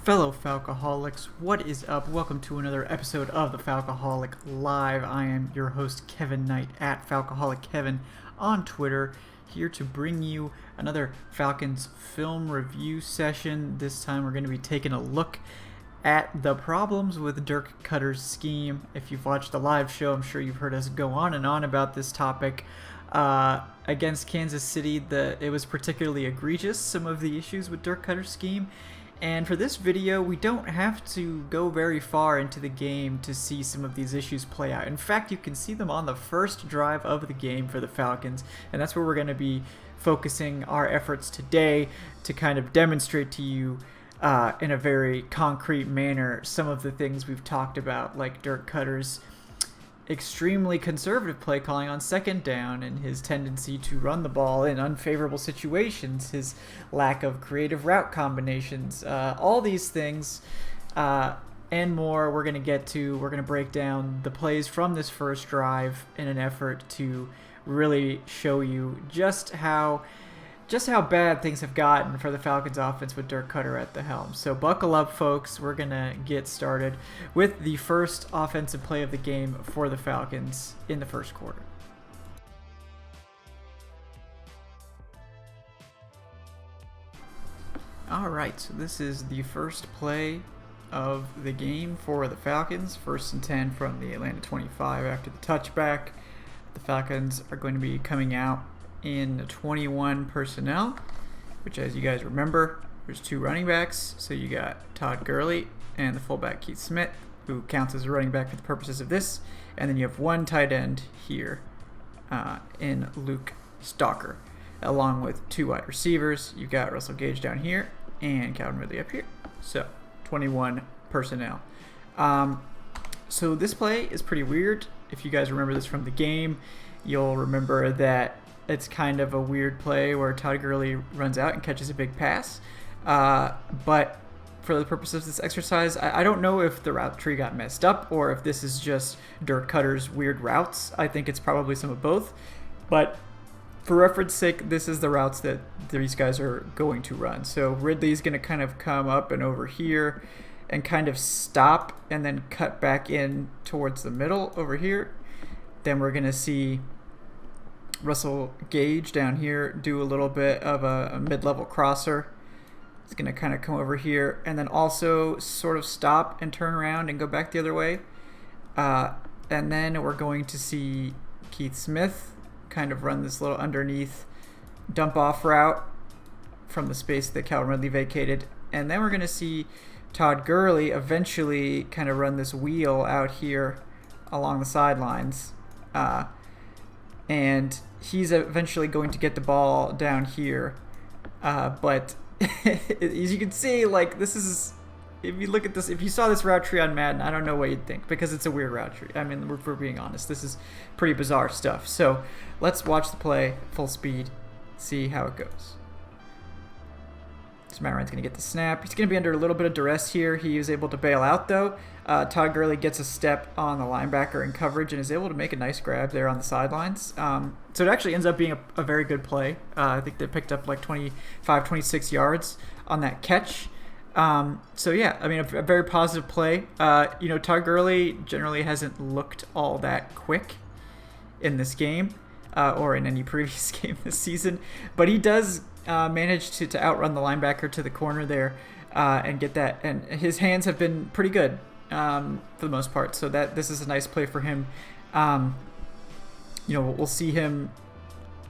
Fellow Falcoholics, what is up? Welcome to another episode of the Falcoholic Live. I am your host, Kevin Knight, at Falcoholic Kevin on Twitter, here to bring you another Falcons film review session. This time we're going to be taking a look at the problems with Dirk Koetter's scheme. If you've watched the live show, I'm sure you've heard us go on and on about this topic. Against Kansas City, it was particularly egregious, some of the issues with Dirk Koetter's scheme. And for this video, we don't have to go very far into the game to see some of these issues play out. In fact, you can see them on the first drive of the game for the Falcons, and that's where we're going to be focusing our efforts today to kind of demonstrate to you in a very concrete manner some of the things we've talked about, like Dirk Koetter's extremely conservative play calling on second down and his tendency to run the ball in unfavorable situations, his lack of creative route combinations, all these things and more we're going to get to. We're going to break down the plays from this first drive in an effort to really show you just how bad things have gotten for the Falcons offense with Dirk Koetter at the helm. So buckle up, folks. We're going to get started with the first offensive play of the game for the Falcons in the first quarter. All right, so this is the first play of the game for the Falcons. 1st and 10 from the Atlanta 25 after the touchback. The Falcons are going to be coming out in 21 personnel, which, as you guys remember, there's two running backs. So you got Todd Gurley and the fullback Keith Smith, who counts as a running back for the purposes of this, and then you have one tight end here in Luke Stalker, along with two wide receivers. You've got Russell Gage down here and Calvin Ridley up here. So 21 personnel. So this play is pretty weird. If you guys remember this from the game, you'll remember that it's kind of a weird play where Todd Gurley runs out and catches a big pass. But for the purposes of this exercise, I don't know if the route tree got messed up or if this is just Dirk Koetter's weird routes. I think it's probably some of both. But for reference sake, this is the routes that these guys are going to run. So Ridley's going to kind of come up and over here and kind of stop and then cut back in towards the middle over here. Then we're going to see Russell Gage down here do a little bit of a mid-level crosser. It's going to kind of come over here and then also sort of stop and turn around and go back the other way. And then we're going to see Keith Smith kind of run this little underneath dump-off route from the space that Calvin Ridley vacated. And then we're going to see Todd Gurley eventually kind of run this wheel out here along the sidelines. And he's eventually going to get the ball down here. But as you can see, like, this is, if you look at this, if you saw this route tree on Madden, I don't know what you'd think, because it's a weird route tree. I mean, if we're being honest, this is pretty bizarre stuff. So let's watch the play full speed, see how it goes. So Matt Ryan's going to get the snap. He's going to be under a little bit of duress here. He was able to bail out, though. Todd Gurley gets a step on the linebacker in coverage and is able to make a nice grab there on the sidelines. So it actually ends up being a very good play. I think they picked up like 25, 26 yards on that catch. So yeah, I mean, a very positive play. Todd Gurley generally hasn't looked all that quick in this game or in any previous game this season, but he does manage to outrun the linebacker to the corner there and get that. And his hands have been pretty good for the most part. So this is a nice play for him. We'll see him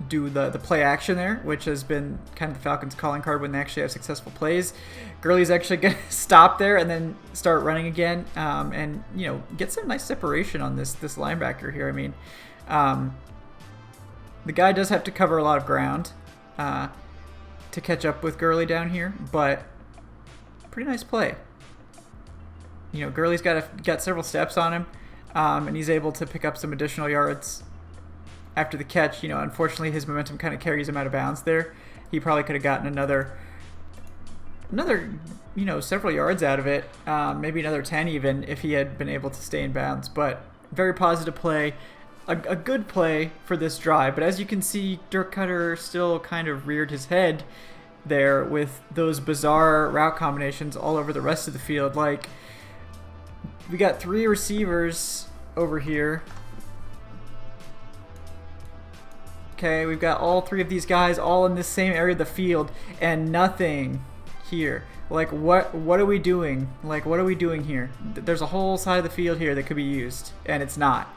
do the play action there, which has been kind of the Falcons' calling card when they actually have successful plays. Gurley's actually going to stop there and then start running again, and get some nice separation on this linebacker here. I mean, the guy does have to cover a lot of ground to catch up with Gurley down here, but pretty nice play. Gurley's got several steps on him, and he's able to pick up some additional yards after the catch. Unfortunately, his momentum kind of carries him out of bounds there. He probably could have gotten another several yards out of it, maybe another 10 even, if he had been able to stay in bounds. But very positive play. A good play for this drive, but as you can see, Dirk Koetter still kind of reared his head there with those bizarre route combinations all over the rest of the field. Like, we got 3 receivers over here. Okay, we've got all 3 of these guys all in this same area of the field and nothing here. Like, what are we doing? Like, what are we doing here? There's a whole side of the field here that could be used, and it's not.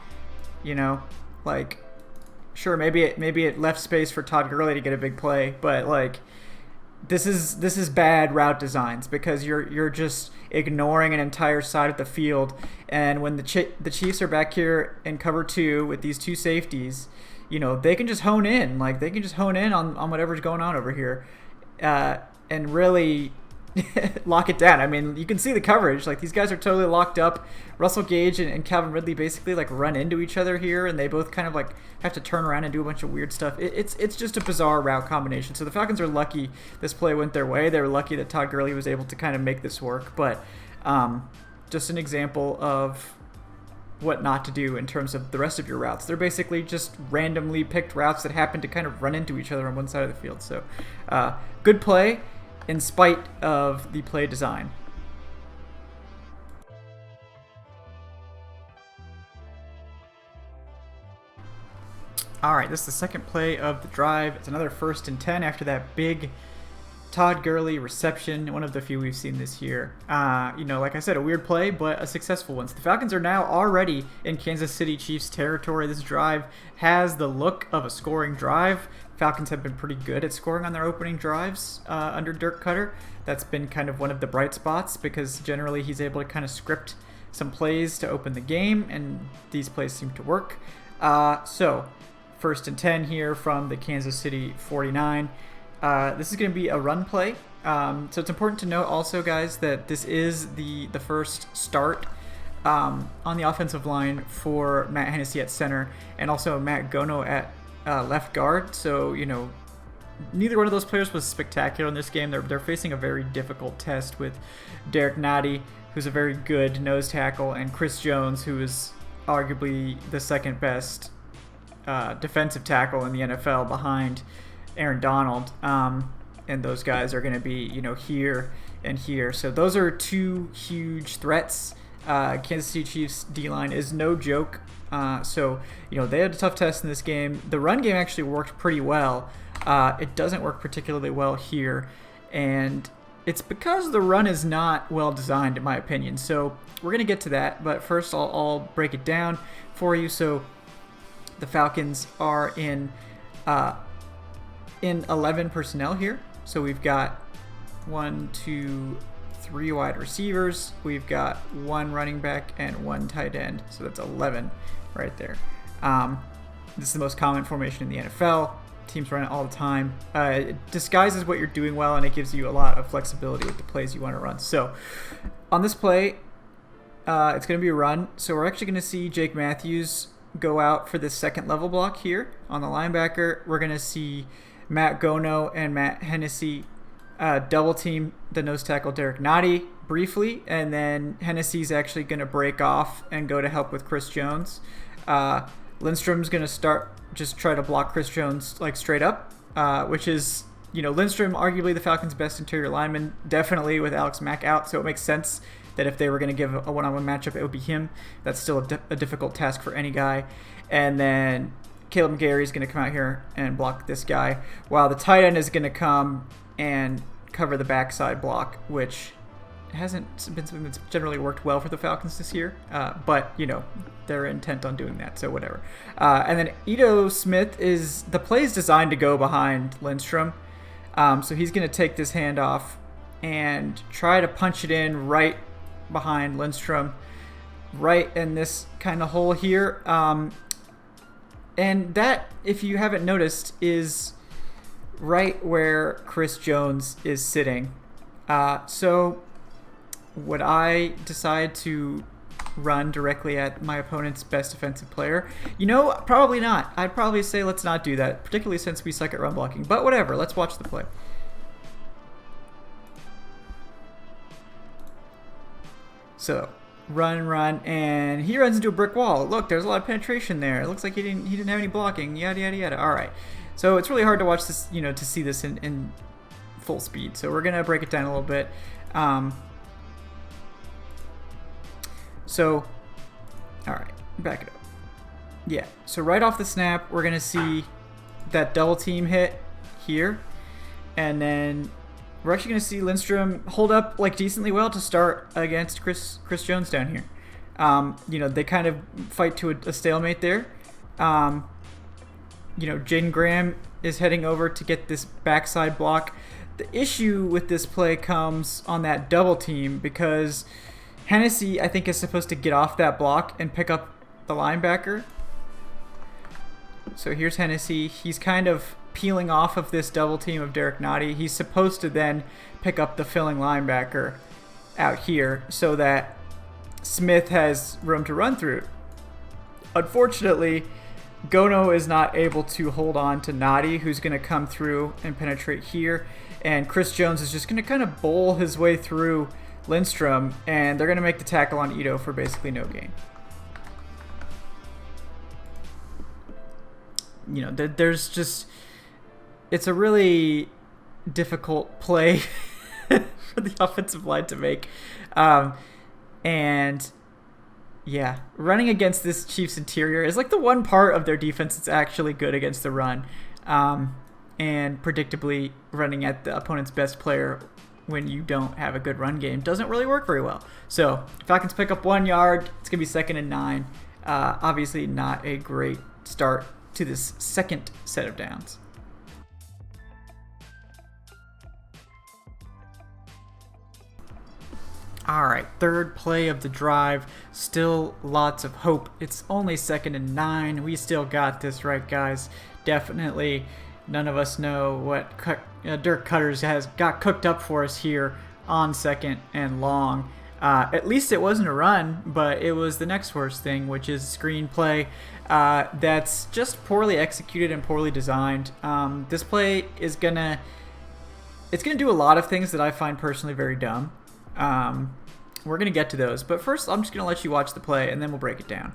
You know, like, sure, maybe it left space for Todd Gurley to get a big play, but like, this is bad route designs because you're just ignoring an entire side of the field. And when the Chiefs are back here in cover 2 with these 2 safeties, you know, they can just hone in. Like, they can just hone in on whatever's going on over here, and really lock it down. I mean, you can see the coverage. Like, these guys are totally locked up. Russell Gage and Calvin Ridley basically like run into each other here, and they both kind of like have to turn around and do a bunch of weird stuff. It's just a bizarre route combination. So the Falcons are lucky this play went their way. They were lucky that Todd Gurley was able to kind of make this work. But just an example of what not to do in terms of the rest of your routes. They're basically just randomly picked routes that happen to kind of run into each other on one side of the field. So good play in spite of the play design. All right, this is the second play of the drive. It's another 1st and 10 after that big Todd Gurley reception, one of the few we've seen this year. You know, like I said, a weird play, but a successful one. So the Falcons are now already in Kansas City Chiefs territory. This drive has the look of a scoring drive. Falcons have been pretty good at scoring on their opening drives under Dirk Koetter. That's been kind of one of the bright spots because generally he's able to kind of script some plays to open the game, and these plays seem to work. So 1st and 10 here from the Kansas City 49. This is going to be a run play. So it's important to note also, guys, that this is the first start on the offensive line for Matt Hennessy at center and also Matt Gono at left guard. So, you know, neither one of those players was spectacular in this game. They're facing a very difficult test with Derek Nottie, who's a very good nose tackle, and Chris Jones, who is arguably the second best defensive tackle in the NFL behind Aaron Donald. And those guys are going to be, you know, here and here. So those are 2 huge threats. Kansas City Chiefs D-line is no joke. So, you know, they had a tough test in this game. The run game actually worked pretty well. It doesn't work particularly well here. And it's because the run is not well designed, in my opinion. So we're going to get to that. But first, I'll break it down for you. So the Falcons are in 11 personnel here. So we've got 1, 2, 3 wide receivers. We've got 1 running back and 1 tight end. So that's 11 right there. This is the most common formation in the NFL. Teams run it all the time. It disguises what you're doing well, and it gives you a lot of flexibility with the plays you want to run. So on this play, it's going to be a run. So we're actually going to see Jake Matthews go out for this second level block here on the linebacker. We're going to see Matt Gono and Matt Hennessy double team the nose tackle Derek Nottie briefly, and then Hennessy's actually going to break off and go to help with Chris Jones. Lindstrom's going to just try to block Chris Jones like straight up, which is, you know, Lindstrom arguably the Falcons' best interior lineman, definitely with Alex Mack out, so it makes sense that if they were going to give a one-on-one matchup, it would be him. That's still a difficult task for any guy. And then Caleb McGarry is going to come out here and block this guy, while the tight end is going to come and cover the backside block, which hasn't been something that's generally worked well for the Falcons this year. But, you know, they're intent on doing that, so whatever. And then Ito Smith the play is designed to go behind Lindstrom. So he's going to take this handoff and try to punch it in right behind Lindstrom, right in this kind of hole here. And that, if you haven't noticed, is right where Chris Jones is sitting. So would I decide to run directly at my opponent's best defensive player? You know, probably not. I'd probably say let's not do that, particularly since we suck at run blocking. But whatever, let's watch the play. So run, and he runs into a brick wall. Look, there's a lot of penetration there. It looks like he didn't have any blocking. Yada yada yada. All right. So it's really hard to watch this, you know, to see this in full speed. So we're going to break it down a little bit. So, all right, back it up. Yeah, so right off the snap, we're going to see that double team hit here. And then we're actually going to see Lindstrom hold up like decently well to start against Chris Jones down here. You know, they kind of fight to a stalemate there. You know, Jaden Graham is heading over to get this backside block. The issue with this play comes on that double team because Hennessy, I think, is supposed to get off that block and pick up the linebacker. So here's Hennessy. He's kind of peeling off of this double team of Derek Nottie. He's supposed to then pick up the filling linebacker out here so that Smith has room to run through. Unfortunately, Gono is not able to hold on to Nottie, who's going to come through and penetrate here. And Chris Jones is just going to kind of bowl his way through Lindstrom, and they're going to make the tackle on Ito for basically no gain. You know, there's just... It's a really difficult play for the offensive line to make. And... yeah, running against this Chiefs interior is like the one part of their defense that's actually good against the run. And predictably, running at the opponent's best player when you don't have a good run game doesn't really work very well. So, Falcons pick up 1 yard. It's going to be 2nd and 9. Obviously not a great start to this second set of downs. All right, third play of the drive. Still lots of hope. It's only 2nd and 9. We still got this, right, guys? Definitely. None of us know what Dirk Koetter has got cooked up for us here on 2nd and long. At least it wasn't a run, but it was the next worst thing, which is screenplay. That's just poorly executed and poorly designed. This play is gonna do a lot of things that I find personally very dumb. We're going to get to those, but first I'm just going to let you watch the play and then we'll break it down.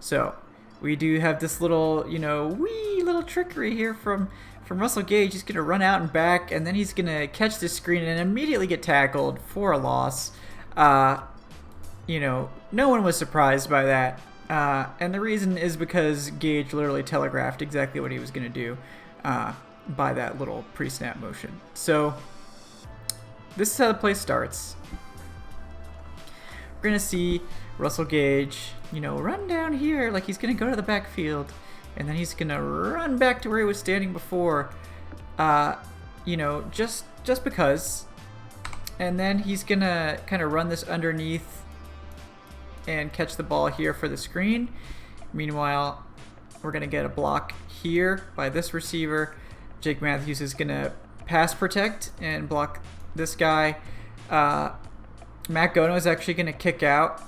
So we do have this little, you know, wee little trickery here from Russell Gage. He's going to run out and back, and then he's going to catch this screen and immediately get tackled for a loss. You know, no one was surprised by that. And the reason is because Gage literally telegraphed exactly what he was going to do by that little pre-snap motion. So this is how the play starts. We're going to see Russell Gage, you know, run down here like he's going to go to the backfield. And then he's going to run back to where he was standing before, you know, just because. And then he's going to kind of run this underneath and catch the ball here for the screen. Meanwhile, we're going to get a block here by this receiver. Jake Matthews is going to pass protect and block this guy. Matt Gono is actually going to kick out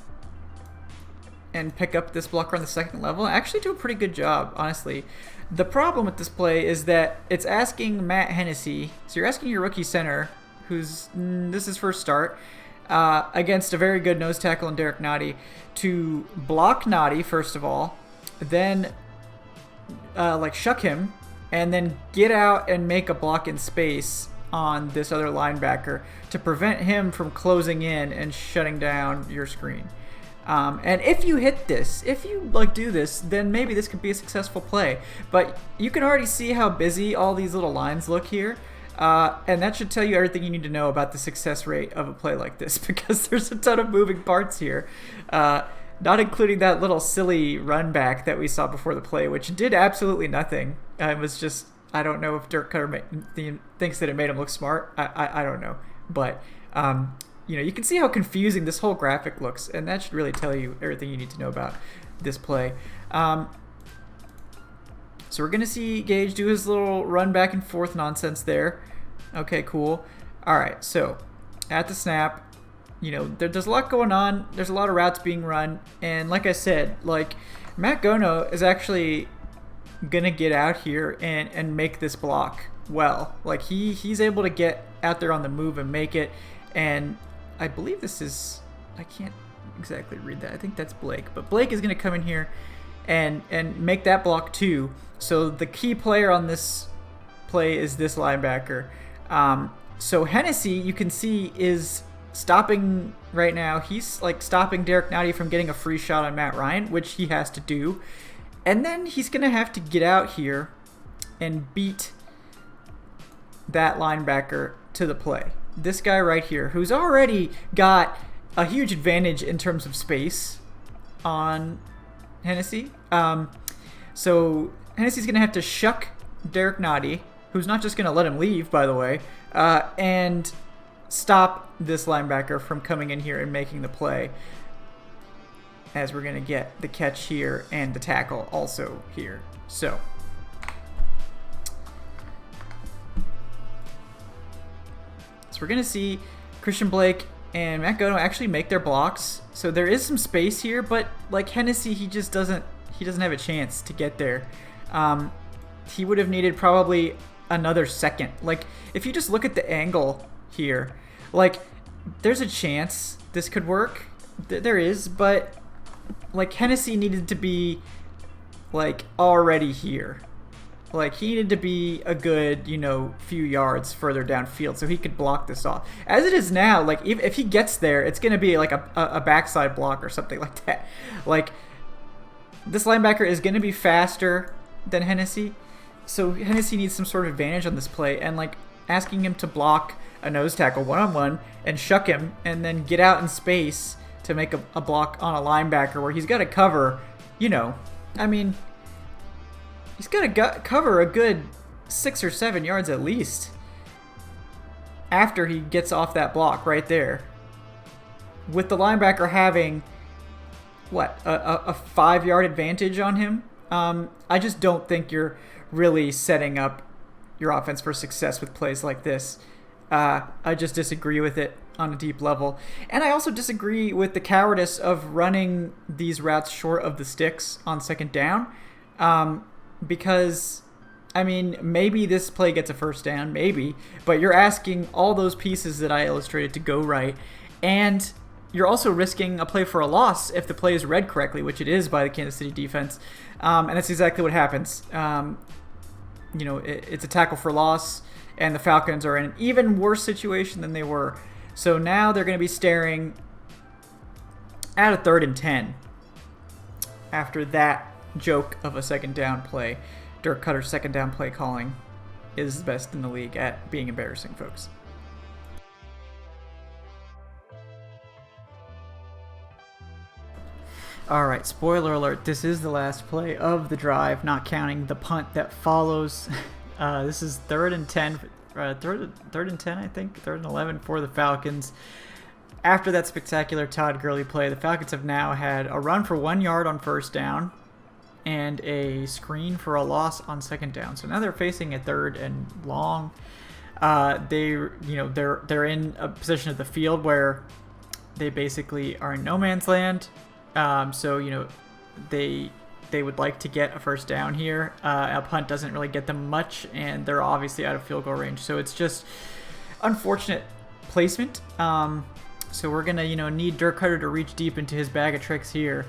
and pick up this blocker on the second level. Actually do a pretty good job, honestly. The problem with this play is that it's asking Matt Hennessy, so you're asking your rookie center, who's this is his first start, against a very good nose tackle in Derek Nottie, to block Nottie first of all, then like shuck him, and then get out and make a block in space on this other linebacker to prevent him from closing in and shutting down your screen. And if you hit this, if you like do this, then maybe this could be a successful play. But you can already see how busy all these little lines look here. And that should tell you everything you need to know about the success rate of a play like this, because there's a ton of moving parts here. Not including that little silly run back that we saw before the play, which did absolutely nothing. It was just, I don't know if Dirk Koetter thinks that it made him look smart. I don't know. But, you know, you can see how confusing this whole graphic looks, and that should really tell you everything you need to know about this play. So we're going to see Gage do his little run back and forth nonsense there. Okay, cool. All right, so at the snap, you know, there's a lot going on. There's a lot of routes being run. And like I said, like, Matt Gono is actually going to get out here and make this block well. Like, he's able to get out there on the move and make it. And I believe this is, I can't exactly read that. I think that's Blake. But Blake is going to come in here and make that block too. So the key player on this play is this linebacker. So Hennessy, you can see, is stopping right now. He's like stopping Dirk Koetter from getting a free shot on Matt Ryan, which he has to do. And then he's going to have to get out here and beat that linebacker to the play. This guy right here, who's already got a huge advantage in terms of space on Hennessy. So Hennessy's going to have to shuck Dirk Koetter, who's not just going to let him leave, by the way, and stop this linebacker from coming in here and making the play, as we're going to get the catch here and the tackle also here. So we're going to see Christian Blake and Matt Godin actually make their blocks. So there is some space here, but like Hennessy, he doesn't have a chance to get there. He would have needed probably another second. Like, if you just look at the angle here, like, there's a chance this could work. There is, but like Hennessy needed to be like already here. Like, he needed to be a good, few yards further downfield so he could block this off. As it is now, like, if he gets there, it's going to be like a backside block or something like that. Like, this linebacker is going to be faster than Hennessy, so Hennessy needs some sort of advantage on this play, and like asking him to block a nose tackle one-on-one and shuck him and then get out in space to make a block on a linebacker where he's got to cover, he's got to cover a good 6 or 7 yards at least after he gets off that block right there. With the linebacker having, a 5-yard advantage on him, I just don't think you're really setting up your offense for success with plays like this. I just disagree with it on a deep level. And I also disagree with the cowardice of running these routes short of the sticks on second down. Because, maybe this play gets a first down, maybe, but you're asking all those pieces that I illustrated to go right, and you're also risking a play for a loss if the play is read correctly, which it is by the Kansas City defense, and that's exactly what happens. It's a tackle for loss, and the Falcons are in an even worse situation than they were. So now they're going to be staring at a 3rd and 10 after that joke of a second down play. Dirk Koetter's second down play calling is the best in the league at being embarrassing, folks. Alright, spoiler alert, this is the last play of the drive, not counting the punt that follows. This is 3rd and 10, third and 10, I think, 3rd and 11 for the Falcons. After that spectacular Todd Gurley play, the Falcons have now had a run for 1 yard on first down and a screen for a loss on second down. So now they're facing a 3rd and long. They're in a position of the field where they basically are in no man's land. So they would like to get a first down here. A punt doesn't really get them much, and they're obviously out of field goal range. So it's just unfortunate placement. So we're gonna need Dirk Koetter to reach deep into his bag of tricks here.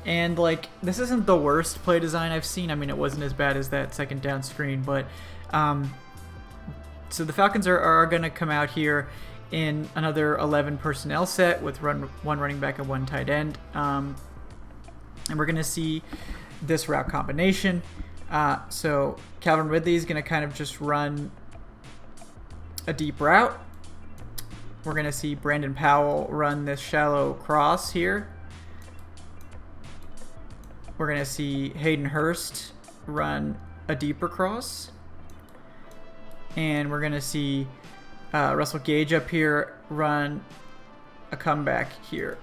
And like, this isn't the worst play design I've seen. It wasn't as bad as that second down screen, but so the Falcons are going to come out here in another 11 personnel set with one running back and 1 tight end. And we're going to see this route combination. So Calvin Ridley is going to kind of just run a deep route. We're going to see Brandon Powell run this shallow cross here. We're going to see Hayden Hurst run a deeper cross. And we're going to see Russell Gage up here run a comeback here.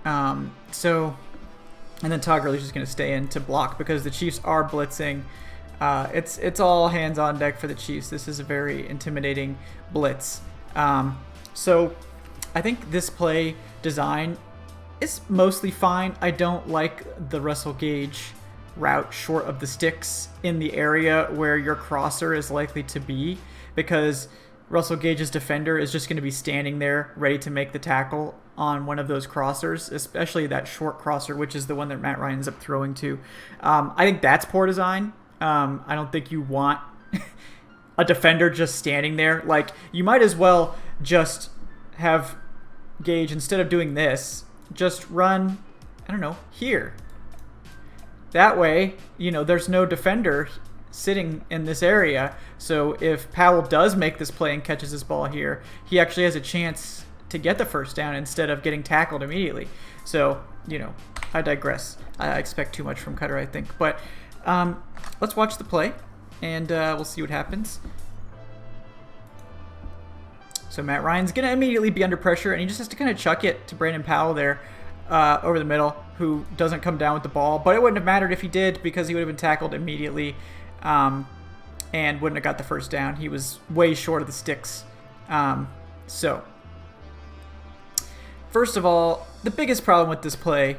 And then Todd Gurley's just going to stay in to block because the Chiefs are blitzing. It's all hands on deck for the Chiefs. This is a very intimidating blitz. So I think this play design is mostly fine. I don't like the Russell Gage route short of the sticks in the area where your crosser is likely to be, because Russell Gage's defender is just going to be standing there ready to make the tackle on one of those crossers, especially that short crosser, which is the one that Matt Ryan ends up throwing to. I think that's poor design I don't think you want a defender just standing there. Like, you might as well just have Gage, instead of doing this, just run, I don't know, here. That way, there's no defender sitting in this area. So if Powell does make this play and catches this ball here, he actually has a chance to get the first down instead of getting tackled immediately. So, I digress. I expect too much from Koetter, I think. But let's watch the play, and we'll see what happens. So Matt Ryan's going to immediately be under pressure, and he just has to kind of chuck it to Brandon Powell there over the middle, who doesn't come down with the ball. But it wouldn't have mattered if he did, because he would have been tackled immediately and wouldn't have got the first down. He was way short of the sticks. So, first of all, the biggest problem with this play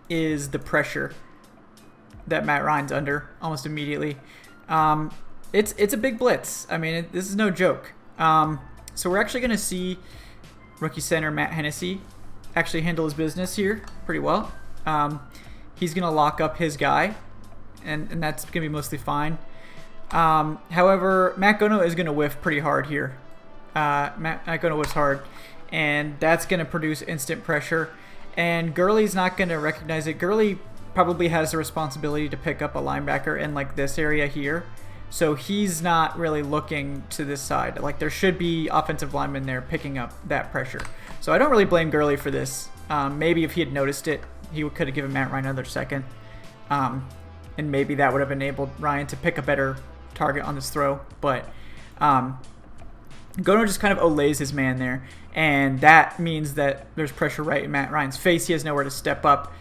is the pressure that Matt Ryan's under almost immediately. It's a big blitz. I mean, this is no joke. So we're actually going to see rookie center Matt Hennessy actually handle his business here pretty well. He's going to lock up his guy, and that's going to be mostly fine. However, Matt Gono is going to whiff pretty hard here. Matt Gono whiffs hard, and that's going to produce instant pressure. And Gurley's not going to recognize it. Gurley probably has the responsibility to pick up a linebacker in like this area here. So he's not really looking to this side. Like, there should be offensive linemen there picking up that pressure. So I don't really blame Gurley for this. Maybe if he had noticed it, he could have given Matt Ryan another second. And maybe that would have enabled Ryan to pick a better target on this throw. But Gono just kind of olays his man there. And that means that there's pressure right in Matt Ryan's face. He has nowhere to step up.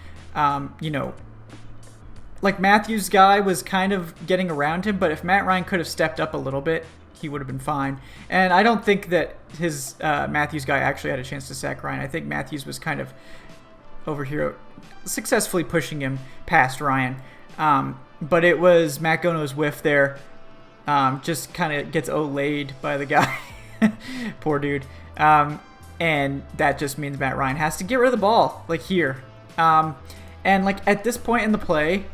Like, Matthews' guy was kind of getting around him, but if Matt Ryan could have stepped up a little bit, he would have been fine. And I don't think that his Matthews guy actually had a chance to sack Ryan. I think Matthews was kind of over here successfully pushing him past Ryan. But it was Matt Gono's whiff there. Just kind of gets olayed by the guy. Poor dude. And that just means Matt Ryan has to get rid of the ball, like here. And like at this point in the play,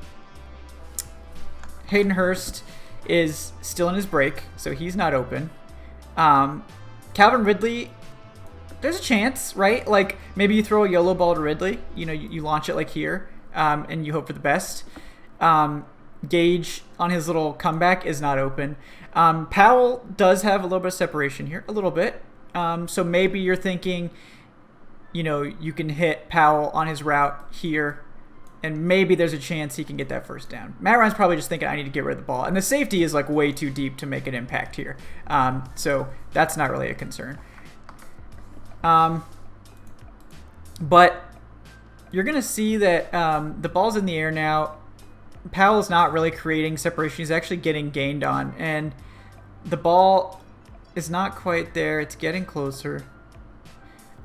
Hayden Hurst is still in his break, so he's not open. Calvin Ridley, there's a chance, right? Like, maybe you throw a YOLO ball to Ridley. You launch it like here, and you hope for the best. Gage on his little comeback is not open. Powell does have a little bit of separation here, a little bit. So maybe you're thinking, you can hit Powell on his route here, and maybe there's a chance he can get that first down. Matt Ryan's probably just thinking, I need to get rid of the ball. And the safety is like way too deep to make an impact here. So that's not really a concern. But you're going to see that the ball's in the air now. Powell's not really creating separation. He's actually getting gained on. And the ball is not quite there. It's getting closer.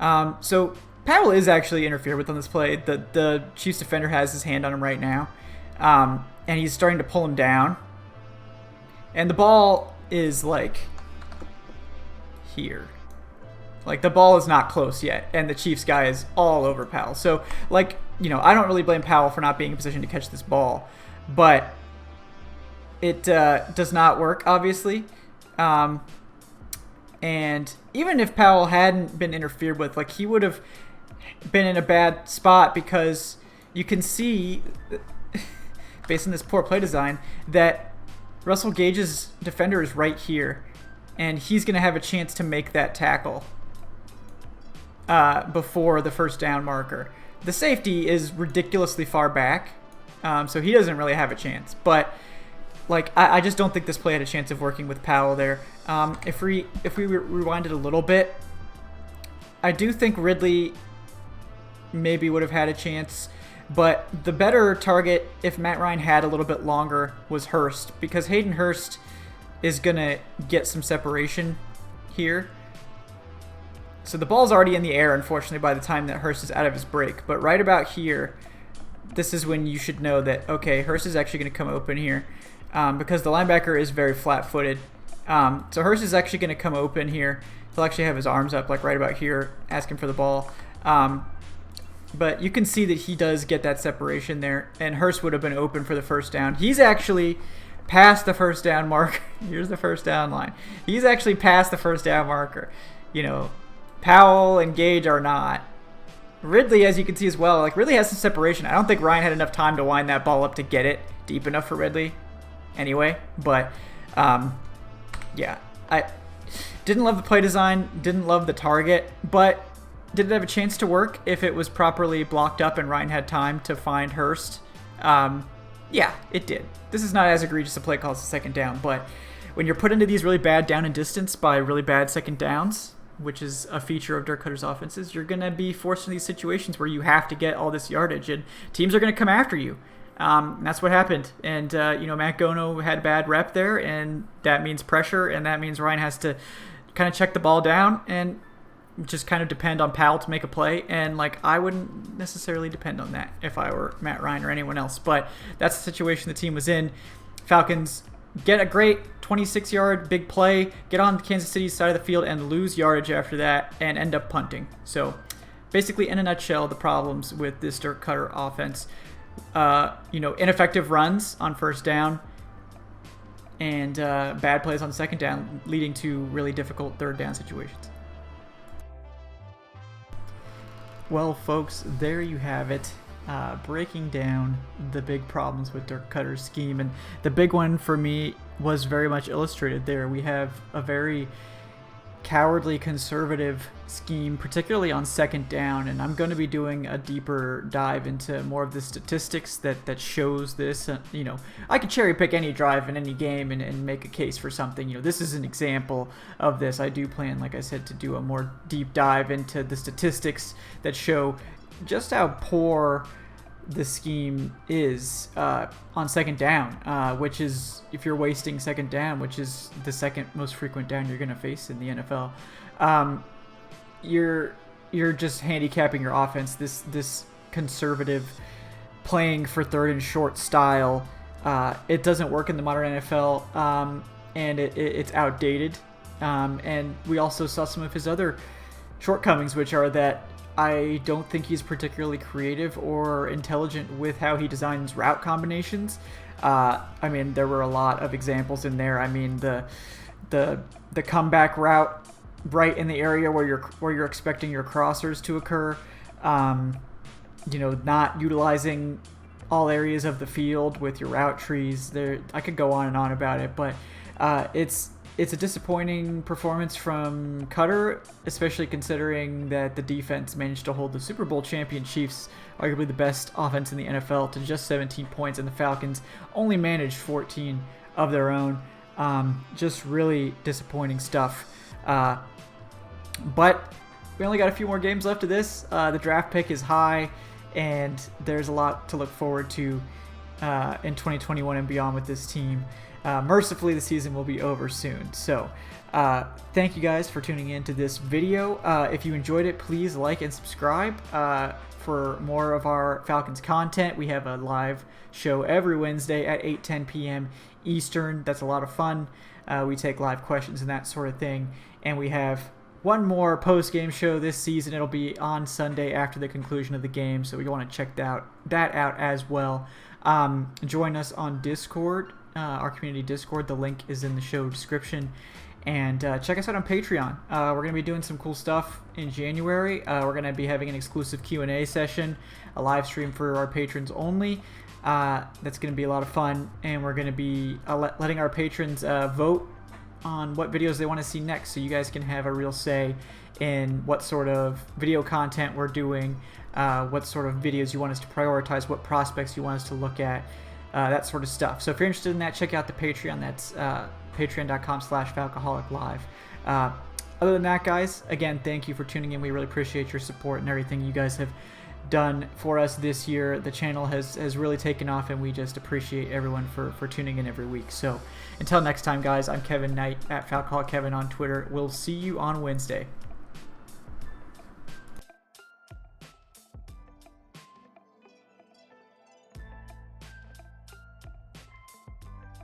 So Powell is actually interfered with on this play. The Chiefs defender has his hand on him right now. And he's starting to pull him down. And the ball is like here. Like, the ball is not close yet. And the Chiefs guy is all over Powell. So, like, I don't really blame Powell for not being in position to catch this ball. But it does not work, obviously. And even if Powell hadn't been interfered with, like, he would have been in a bad spot, because you can see, based on this poor play design, that Russell Gage's defender is right here, and he's going to have a chance to make that tackle before the first down marker. The safety is ridiculously far back, so he doesn't really have a chance. But like, I just don't think this play had a chance of working with Powell there. If we rewind it a little bit, I do think Ridley maybe would have had a chance, but the better target, if Matt Ryan had a little bit longer, was Hurst, because Hayden Hurst is going to get some separation here. So the ball's already in the air, unfortunately, by the time that Hurst is out of his break. But right about here, this is when you should know that, okay, Hurst is actually going to come open here, because the linebacker is very flat-footed. So Hurst is actually going to come open here. He'll actually have his arms up, like right about here, asking for the ball. But you can see that he does get that separation there, and Hurst would have been open for the first down. He's actually past the first down marker. Here's the first down line. He's actually past the first down marker. You know, Powell and Gage are not. Ridley, as you can see as well, like Ridley has some separation. I don't think Ryan had enough time to wind that ball up to get it deep enough for Ridley anyway. But, yeah. I didn't love the play design, didn't love the target, but did it have a chance to work if it was properly blocked up and Ryan had time to find Hurst? Yeah, it did. This is not as egregious a play call as a second down, but when you're put into these really bad down and distance by really bad second downs, which is a feature of Dirk Koetter's offenses, you're going to be forced into these situations where you have to get all this yardage, and teams are going to come after you. And that's what happened. And, Matt Gono had a bad rep there, and that means pressure, and that means Ryan has to kind of check the ball down and just kind of depend on Powell to make a play. And, I wouldn't necessarily depend on that if I were Matt Ryan or anyone else. But that's the situation the team was in. Falcons get a great 26-yard big play, get on Kansas City's side of the field, and lose yardage after that and end up punting. So basically, in a nutshell, the problems with this Dirk Koetter offense, ineffective runs on first down and bad plays on second down, leading to really difficult third down situations. Well, folks, there you have it. Breaking down the big problems with Dirk Koetter's scheme, and the big one for me was very much illustrated there. We have a very cowardly conservative scheme, particularly on second down, and I'm going to be doing a deeper dive into more of the statistics that shows this. I could cherry pick any drive in any game and make a case for something. This is an example of this. I do plan, like I said, to do a more deep dive into the statistics that show just how poor the scheme is on second down, which is, if you're wasting second down, which is the second most frequent down you're going to face in the NFL, you're just handicapping your offense. This conservative playing for third and short style, it doesn't work in the modern NFL, and it's outdated. And we also saw some of his other shortcomings, which are that I don't think he's particularly creative or intelligent with how he designs route combinations. There were a lot of examples in there. The comeback route right in the area where you're expecting your crossers to occur. Not utilizing all areas of the field with your route trees. I could go on and on about it, but it's a disappointing performance from Koetter, especially considering that the defense managed to hold the Super Bowl champion Chiefs, arguably the best offense in the NFL, to just 17 points, and the Falcons only managed 14 of their own. Just really disappointing stuff. But we only got a few more games left of this. The draft pick is high, and there's a lot to look forward to in 2021 and beyond with this team. Mercifully, the season will be over soon. So thank you guys for tuning in to this video. If you enjoyed it, please like and subscribe for more of our Falcons content. We have a live show every Wednesday at 8:10 p.m. Eastern. That's a lot of fun. We take live questions and that sort of thing. And we have one more post-game show this season. It'll be on Sunday after the conclusion of the game, so you want to check that out as well. Join us on Discord. Our community Discord. The link is in the show description. And check us out on Patreon. We're going to be doing some cool stuff in January. We're going to be having an exclusive Q&A session, a live stream for our patrons only. That's going to be a lot of fun. And we're going to be letting our patrons vote on what videos they want to see next, so you guys can have a real say in what sort of video content we're doing, what sort of videos you want us to prioritize, what prospects you want us to look at. That sort of stuff. So if you're interested in that, check out the Patreon. That's patreon.com/Falcoholiclive. Other than that, guys, again, thank you for tuning in. We really appreciate your support and everything you guys have done for us this year. The channel has really taken off, and we just appreciate everyone for tuning in every week. So until next time, guys, I'm Kevin Knight at Falcoholic Kevin on Twitter. We'll see you on Wednesday.